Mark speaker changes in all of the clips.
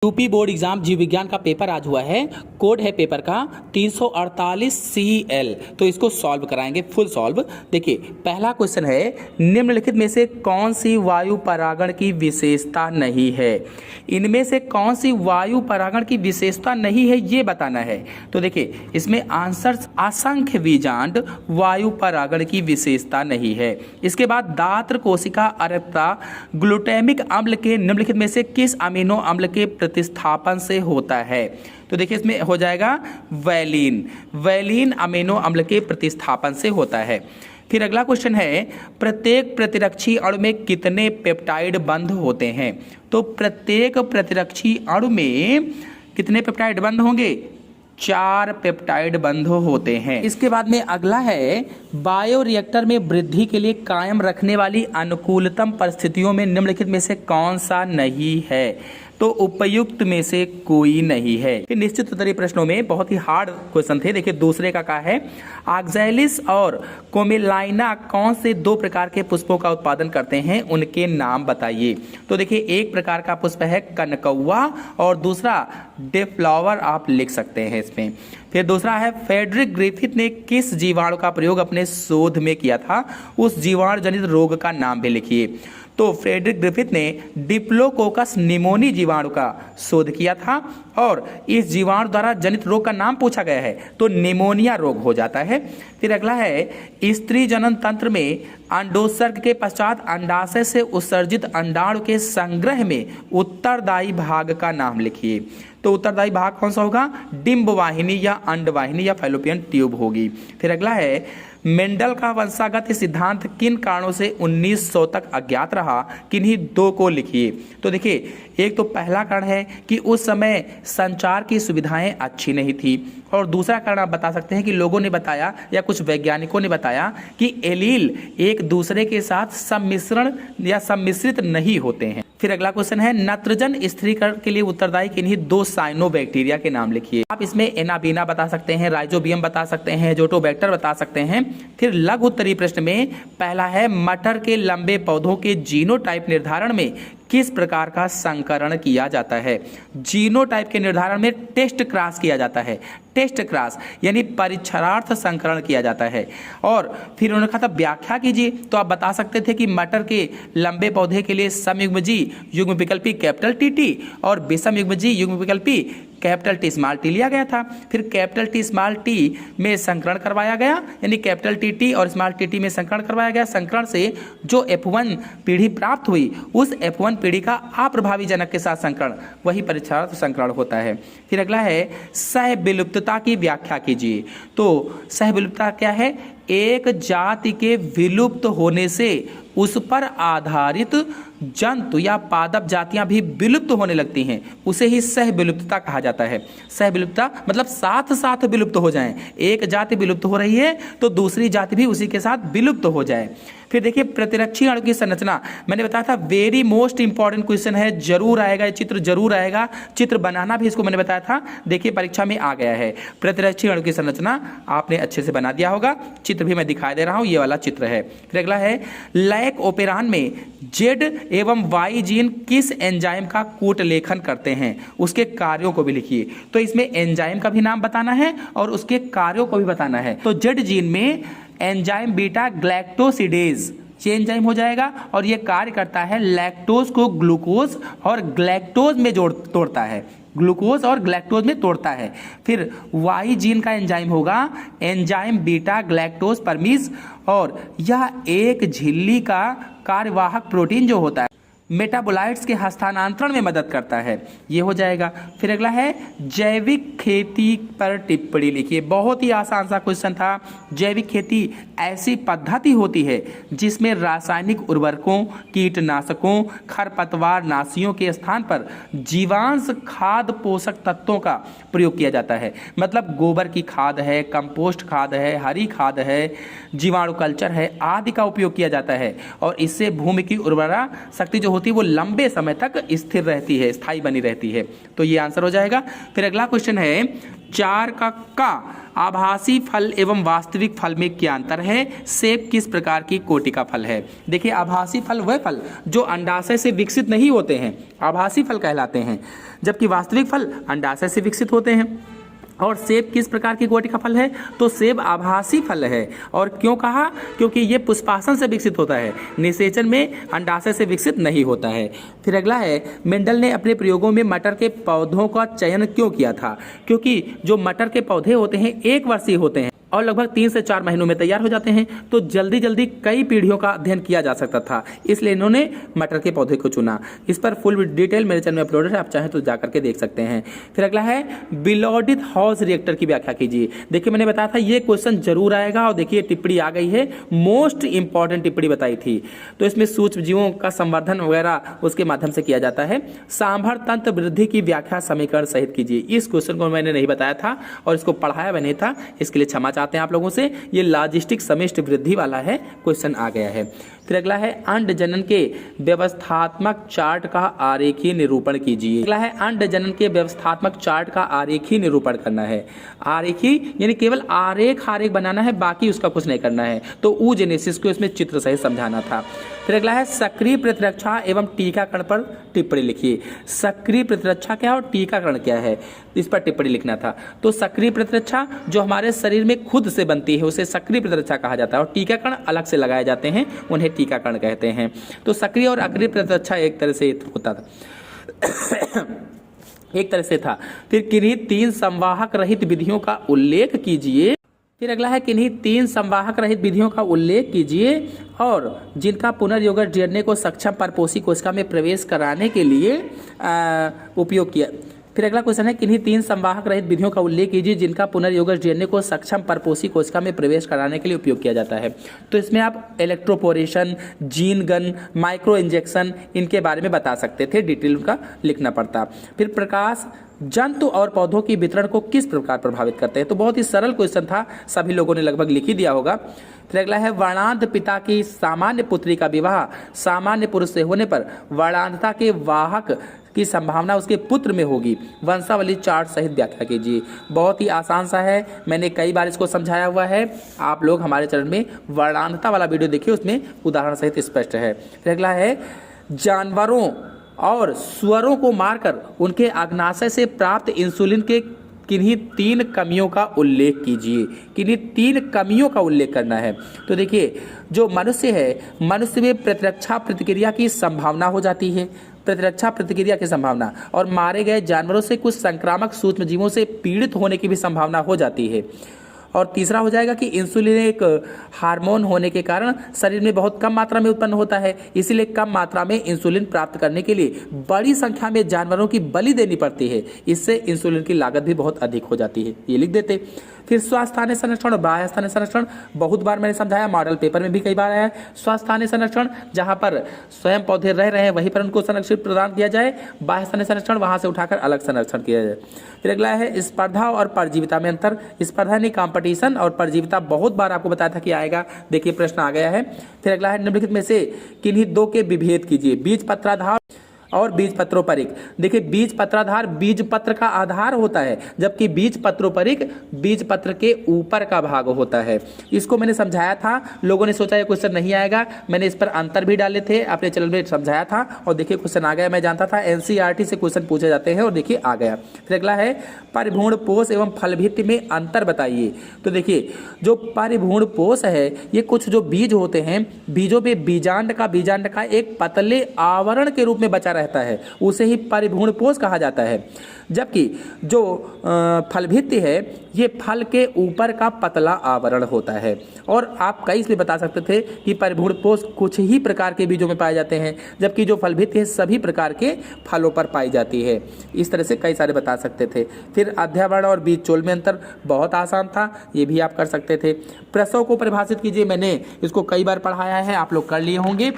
Speaker 1: UP board exam जीव विज्ञान का पेपर आज हुआ है। कोड है पेपर का 348 CL। तो इसको सॉल्व कराएंगे, फुल सॉल्व। देखिए पहला क्वेश्चन है, निम्नलिखित में से कौन सी वायु परागण की विशेषता नहीं है। इनमें से कौन सी वायु परागण की विशेषता नहीं है ये बताना है। तो देखिए इसमें आंसर असंख्य बीजांड वायु परागण की विशेषता नहीं है। इसके बाद दात्र कोशिका अर्यता ग्लूटामिक अम्ल के निम्नलिखित में से किस अमीनो अम्ल के प्रतिस्थापन से होता है। तो देखिए इसमें हो जाएगा वैलीन अमीनो अम्ल के प्रतिस्थापन से होता है। फिर अगला क्वेश्चन है, प्रत्येक प्रतिरक्षी अणु में कितने पेप्टाइड बंध होते हैं। तो प्रत्येक प्रतिरक्षी अणु में कितने पेप्टाइड बंध होंगे, 4 पेप्टाइड बंध होते हैं। इसके बाद में अगला है, बायोरिएक्टर में वृद्धि के लिए कायम रखने वाली अनुकूलतम परिस्थितियों में निम्नलिखित में से कौन सा नहीं है। तो उपयुक्त में से कोई नहीं है। फिर निश्चित उत्तरीय प्रश्नों में बहुत ही हार्ड क्वेश्चन थे। देखिए दूसरे का है, ऑक्सैलिस और कोमेलाइना कौन से 2 प्रकार के पुष्पों का उत्पादन करते हैं, उनके नाम बताइए। तो देखिए एक प्रकार का पुष्प है कनकौआ और दूसरा डेफ्लावर आप लिख सकते हैं इसमें। फिर दूसरा है, फ्रेडरिक ग्रिफिथ ने किस जीवाणु का प्रयोग अपने शोध में किया था, उस जीवाणु जनित रोग का नाम भी लिखिए। तो फ्रेडरिक ग्रिफिथ ने डिप्लोकोकस निमोनी जीवाणु का शोध किया था और इस जीवाणु द्वारा जनित रोग का नाम पूछा गया है तो निमोनिया रोग हो जाता है। फिर अगला है, स्त्री जनन तंत्र में अंडोत्सर्ग के पश्चात अंडाशय से उत्सर्जित अंडाणु के संग्रह में उत्तरदायी भाग का नाम लिखिए। तो उत्तरदायी भाग कौन सा होगा, डिंब वाहिनी या अंडवाहिनी या फैलोपियन ट्यूब होगी। फिर अगला है, मेंडल का वंशागत सिद्धांत किन कारणों से 1900 तक अज्ञात रहा, किन्हीं 2 को लिखिए। तो देखिए एक तो पहला कारण है कि उस समय संचार की सुविधाएं अच्छी नहीं थी और दूसरा कारण आप बता सकते हैं कि लोगों ने बताया या कुछ वैज्ञानिकों ने बताया कि एलील एक दूसरे के साथ सम्मिश्रण या सम्मिश्रित नहीं होते हैं। फिर अगला क्वेश्चन है, नाइट्रोजन स्थिरीकरण के लिए उत्तरदायी किन्हीं 2 साइनोबैक्टीरिया के नाम लिखिए। आप इसमें एनाबीना बता सकते हैं, राइजोबियम बता सकते हैं, जोटोबैक्टर बता सकते हैं। फिर लघु उत्तरीय प्रश्न में पहला है, मटर के लंबे पौधों के जीनोटाइप निर्धारण में किस प्रकार का संकरण किया जाता है। जीनोटाइप के निर्धारण में टेस्ट क्रॉस किया जाता है, टेस्ट क्रॉस यानी परीक्षणार्थ संकरण किया जाता है। और फिर उन्होंने कहा था व्याख्या कीजिए। तो आप बता सकते थे कि मटर के लंबे पौधे के लिए समयुग्मजी युग्मविकल्पी कैपिटल टी और विषम युग्मजी युग्मविकल्पी कैपिटल टी स्मॉल टी लिया गया था। फिर कैपिटल टी स्मॉल टी में संकरण करवाया गया, यानी कैपिटल टी और स्मॉल टी में संकरण करवाया गया। संकरण से जो F1 पीढ़ी प्राप्त हुई उस F1 पीढ़ी का अप्रभावी जनक के साथ संकरण, वही परीक्षणार्थ संकरण होता है। फिर अगला है, सहविलुप्तता की व्याख्या कीजिए। तो सहविलुप्तता क्या है, एक जाति के विलुप्त होने से उस पर आधारित जंतु या पादप जातियां भी विलुप्त होने लगती हैं, उसे ही सहविलुप्तता कहा जाता है। सहविलुप्तता मतलब साथ साथ विलुप्त हो जाएं, एक जाति विलुप्त हो रही है तो दूसरी जाति भी उसी के साथ विलुप्त हो जाए। फिर देखिए प्रतिरक्षी अणु की संरचना, मैंने बताया था वेरी मोस्ट इंपॉर्टेंट क्वेश्चन है, जरूर आएगा ये चित्र, जरूर आएगा। चित्र बनाना भी इसको मैंने बताया था, देखिए परीक्षा में आ गया है। प्रतिरक्षी अणु की संरचना आपने अच्छे से बना दिया होगा, चित्र भी मैं दिखाई दे रहा हूँ, ये वाला चित्र है। फिर अगला है, लैक ओपेरान में जेड एवं वाई जीन किस एंजाइम का कूट लेखन करते हैं, उसके कार्यों को भी लिखिए। तो इसमें एंजाइम का भी नाम बताना है और उसके कार्यों को भी बताना है। तो जेड जीन में एंजाइम बीटा ग्लैक्टोसिडेज ये एंजाइम हो जाएगा और ये कार्य करता है लैक्टोज को ग्लूकोज और ग्लैक्टोज में तोड़ता है, ग्लूकोज और ग्लैक्टोज में तोड़ता है। फिर वाई जीन का एंजाइम होगा एंजाइम बीटा ग्लैक्टोज परमीज और यह एक झिल्ली का कार्यवाहक प्रोटीन जो होता है मेटाबोलाइट्स के हस्तांतरण में मदद करता है, ये हो जाएगा। फिर अगला है, जैविक खेती पर टिप्पणी लिखिए। बहुत ही आसान सा क्वेश्चन था। जैविक खेती ऐसी पद्धति होती है जिसमें रासायनिक उर्वरकों, कीटनाशकों, खरपतवार नाशियों के स्थान पर जीवांश खाद पोषक तत्वों का प्रयोग किया जाता है। मतलब गोबर की खाद है, कंपोस्ट खाद है, हरी खाद है, जीवाणु कल्चर है आदि का उपयोग किया जाता है और इससे भूमि की उर्वरा शक्ति जो होती है वो लंबे समय तक स्थिर रहती है, स्थायी बनी रहती है। तो ये आंसर हो जाएगा। फिर अगला क्वेश्चन है 4 का आभासी फल एवं वास्तविक फल में क्या अंतर है? सेब किस प्रकार की कोटि का फल है? देखिए, आभासी फल वह फल जो अंडाशय से विकसित नहीं होते हैं, आभासी फल कहलाते हैं, जबकि वास्तविक फल अंडाशय से विकसित होते हैं। और सेब किस प्रकार की कोटि का फल है? तो सेब आभासी फल है। और क्यों कहा? क्योंकि ये पुष्पासन से विकसित होता है, निषेचन में अंडाशय से विकसित नहीं होता है। फिर अगला है, मेंडल ने अपने प्रयोगों में मटर के पौधों का चयन क्यों किया था? क्योंकि जो मटर के पौधे होते हैं 1 वर्षीय होते हैं और लगभग 3 से 4 महीनों में तैयार हो जाते हैं, तो जल्दी जल्दी कई पीढ़ियों का अध्ययन किया जा सकता था, इसलिए इन्होंने मटर के पौधे को चुना। इस पर फुल डिटेल मेरे चैनल में अपलोडेड है, आप चाहें तो जाकर के देख सकते हैं। फिर अगला है, बिलॉडिड हाउस रिएक्टर की व्याख्या कीजिए। देखिए, मैंने बताया था ये क्वेश्चन जरूर आएगा, और देखिए टिप्पणी आ गई है, मोस्ट इंपॉर्टेंट टिप्पणी बताई थी। तो इसमें सूक्ष्म जीवों का संवर्धन वगैरह उसके माध्यम से किया जाता है। सांभर तंत्र वृद्धि की व्याख्या समीकरण सहित कीजिए। इस क्वेश्चन को मैंने नहीं बताया था और इसको पढ़ाया भी नहीं था, इसके लिए क्षमा चाहते हैं आप लोगों से। ये लॉजिस्टिक समिष्ट वृद्धि वाला है, क्वेश्चन आ गया है। फिर अगला है, अंड जनन के व्यवस्थात्मक चार्ट का आरेखीय निरूपण कीजिए। अगला है, अंड जनन के व्यवस्थात्मक चार्ट का आरेखीय निरूपण करना है। आरेखीय यानी केवल आरेख बनाना है, बाकी उसका कुछ नहीं करना है। तो oogenesis को इसमें चित्र सहित समझाना था। फिर अगला है, सक्रिय प्रतिरक्षा एवं टीकाकरण पर टिप्पणी लिखिए। सक्रिय प्रतिरक्षा क्या है और टीकाकरण क्या है, इस पर टिप्पणी लिखना था। तो सक्रिय प्रतिरक्षा जो हमारे शरीर में खुद से बनती है उसे सक्रिय प्रतिरक्षा कहा जाता है, और टीकाकरण अलग से लगाए जाते हैं, उन्हें टीकाकरण कहते हैं। तो सक्रिय और अक्रिय प्रतिरक्षा एक तरह से होता था एक तरह से था। फिर किन्हीं 3 संवाहक रहित विधियों का उल्लेख कीजिए। फिर अगला है, किन्हीं 3 संवाहक रहित विधियों का उल्लेख कीजिए और जिनका पुनर्योगण डीएनए को सक्षम परपोषी कोशिका में प्रवेश कराने के लिए उपयोग किया। फिर अगला क्वेश्चन है, किन्हीं 3 संवाहक रहित विधियों का उल्लेख कीजिए जिनका पुनर्योगज डीएनए को सक्षम परपोषी कोशिका में प्रवेश कराने के लिए उपयोग किया जाता है। तो इसमें आप electroporation, gene gun, micro injection, इनके बारे में बता सकते थे, डिटेल उनका लिखना पड़ता। फिर प्रकाश जंतु और पौधों की वितरण को किस प्रकार प्रभावित करते हैं? तो बहुत ही सरल क्वेश्चन था, सभी लोगों ने लगभग लिख ही दिया होगा। फिर अगला है, वर्णांध पिता की सामान्य पुत्री का विवाह सामान्य पुरुष से होने पर वर्णांधता के वाहक की संभावना उसके पुत्र में होगी। वंशावली चार्ट सहित व्याख्या कीजिए। बहुत ही आसान सा है, मैंने कई बार इसको समझाया हुआ है, आप लोग हमारे चैनल में वर्णांधता वाला वीडियो देखिए, उसमें उदाहरण सहित स्पष्ट है। फिर अगला है, जानवरों और सुअरों को मारकर उनके अग्नाशय से प्राप्त इंसुलिन के किन्हीं 3 कमियों का उल्लेख कीजिए। किन्हीं 3 कमियों का उल्लेख करना है। तो देखिए, जो मनुष्य है, मनुष्य में प्रतिरक्षा प्रतिक्रिया की संभावना हो जाती है, प्रतिरक्षा प्रतिक्रिया की संभावना, और मारे गए जानवरों से कुछ संक्रामक सूक्ष्म जीवों से पीड़ित होने की भी संभावना हो जाती है। और तीसरा हो जाएगा कि इंसुलिन एक हार्मोन होने के कारण शरीर में बहुत कम मात्रा में उत्पन्न होता है, इसीलिए कम मात्रा में इंसुलिन प्राप्त करने के लिए बड़ी संख्या में जानवरों की बलि देनी पड़ती है, इससे इंसुलिन की लागत भी बहुत अधिक हो जाती है, ये लिख देते। फिर स्वास्थ्य संरक्षण और बाह्य स्थानीय संरक्षण, बहुत बार मैंने समझाया, मॉडल पेपर में भी कई बार आया है। स्वास्थ्य संरक्षण जहाँ पर स्वयं पौधे रह रहे हैं वहीं पर उनको संरक्षण प्रदान किया जाए, बाह्य स्थानीय संरक्षण वहाँ से उठाकर अलग संरक्षण किया जाए। फिर अगला है, स्पर्धा और परजीविता में अंतर। स्पर्धा नहीं, कंपटीशन, और परजीविता बहुत बार आपको बताया था कि आएगा, देखिए प्रश्न आ गया है। फिर अगला है, निम्नलिखित में से किन्हीं 2 के विभेद कीजिए। बीज पत्राधार और बीज पत्रोपरिक। देखिए, बीज पत्राधार बीज पत्र का आधार होता है, जबकि बीज पत्रोपरिक बीज पत्र के ऊपर का भाग होता है। इसको मैंने समझाया था, लोगों ने सोचा ये क्वेश्चन नहीं आएगा, मैंने इस पर अंतर भी डाले थे, अपने चैनल में समझाया था, और देखिए क्वेश्चन आ गया। मैं जानता था एनसीईआरटी से क्वेश्चन पूछे जाते हैं, और देखिए आ गया। फिर अगला है, परिभ्रूण पोष एवं फलभित्ति में अंतर बताइए। तो देखिए, जो परिभ्रूण पोष है, ये कुछ जो बीज होते हैं, बीजों पे बीजांड का एक पतले आवरण के रूप में बचा रहता है, उसे ही परिभ्रूण पोष कहा जाता है। जबकि जो फलभित्ति है, ये फल के ऊपर का पतला आवरण होता है। और आप कई इसलिए बता सकते थे कि परिभ्रूण पोष कुछ ही प्रकार के बीजों में पाए जाते हैं, जबकि जो फलभित्ति है सभी प्रकार के फलों पर पाई जाती है। इस तरह से कई सारे बता सकते थे। फिर अध्यावरण और बीज चोल में अंतर, बहुत आसान था, ये भी आप कर सकते थे। प्रसव को परिभाषित कीजिए, मैंने इसको कई बार पढ़ाया है, आप लोग कर लिए होंगे।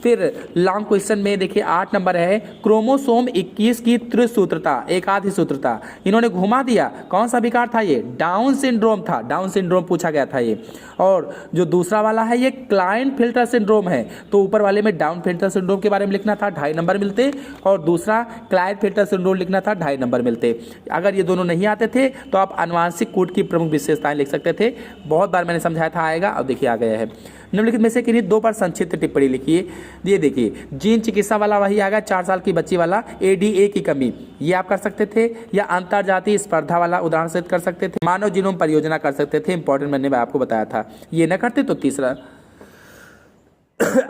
Speaker 1: फिर लॉन्ग क्वेश्चन में देखिए 8 नंबर है, क्रोमोसोम 21 की त्रिसूत्रता, एकाधी सूत्रता, इन्होंने घुमा दिया। कौन सा विकार था ये? डाउन सिंड्रोम था, डाउन सिंड्रोम पूछा गया था ये। और जो दूसरा वाला है ये क्लाइनफिल्टर सिंड्रोम है, तो ऊपर वाले में डाउन फिल्टर सिंड्रोम के बारे में लिखना था, 2.5 नंबर मिलते, और दूसरा क्लाइनफिल्टर सिंड्रोम लिखना था, 2.5 नंबर मिलते। अगर ये दोनों नहीं आते थे तो आप आनुवांशिक कूट की प्रमुख विशेषताएं लिख सकते थे। बहुत बार मैंने समझाया था, आएगा। अब देखिए आ गया है, निम्नलिखित में से किन्हीं 2 पर संक्षिप्त टिप्पणी लिखिए। ये देखिए जीन चिकित्सा वाला वही आ गया, 4 साल की बच्ची वाला, एडीए की कमी, ये आप कर सकते थे, या अंतरजातीय स्पर्धा वाला उदाहरण से कर सकते थे, मानव जीनोम परियोजना कर सकते थे, इंपॉर्टेंट मैंने आपको बताया था। ये न करते तो तीसरा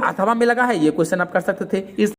Speaker 1: अथवा में लगा है, ये क्वेश्चन आप कर सकते थे। इस